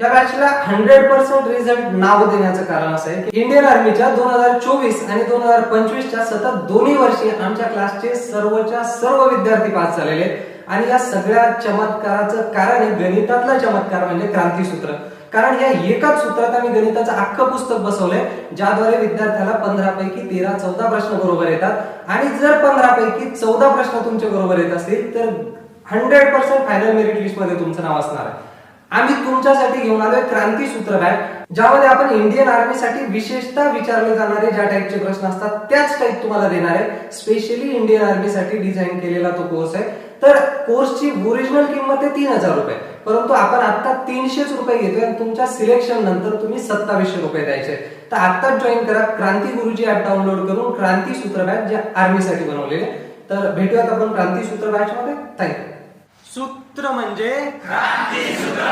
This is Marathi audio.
या बॅचला 100% रिझल्ट नाव देण्याचं कारण असं आहे की इंडियन आर्मीच्या 2024 आणि 2025च्या सतत दोन्ही वर्षी आमच्या क्लासचे सर्वच्या सर्व विद्यार्थी पास झालेले आहेत. आणि या सगळ्या चमत्काराचं कारण आहे गणितातला चमत्कार म्हणजे क्रांतीसूत्र. कारण या एकाच सूत्रात आम्ही गणिताचं अख्खं पुस्तक बसवलंय, ज्याद्वारे विद्यार्थ्याला 15 पैकी 13-14 प्रश्न बरोबर येतात. आणि जर 15 पैकी 14 प्रश्न तुमचे बरोबर येत असतील तर 100% फायनल मेरिट लिस्ट मध्ये तुमचं नाव असणार आहे. आम्ही तुमच्यासाठी घेऊन आलोय क्रांतीसूत्र बॅच, ज्यामध्ये आपण इंडियन आर्मीसाठी विशेषतः विचारले जाणारे ज्या टाईपचे प्रश्न असतात त्याच टाईप तुम्हाला देणार आहे. स्पेशली इंडियन आर्मीसाठी डिझाईन केलेला तो कोर्स आहे. तर कोर्सची ओरिजिनल किंमत आहे 3000 रुपये, परंतु आपण आता 300 रुपये घेतोय आणि तुमच्या सिलेक्शन नंतर तुम्ही 2700 रुपये द्यायचे. तर आत्ताच जॉईन करा क्रांती गुरुजी ऍप डाउनलोड करून क्रांतीसूत्र बॅच जे आर्मीसाठी बनवलेले. तर भेटूयात आपण क्रांतीसूत्र बॅच मध्ये. थँक्यू. सूत्र म्हणजे क्रांतीसूत्र.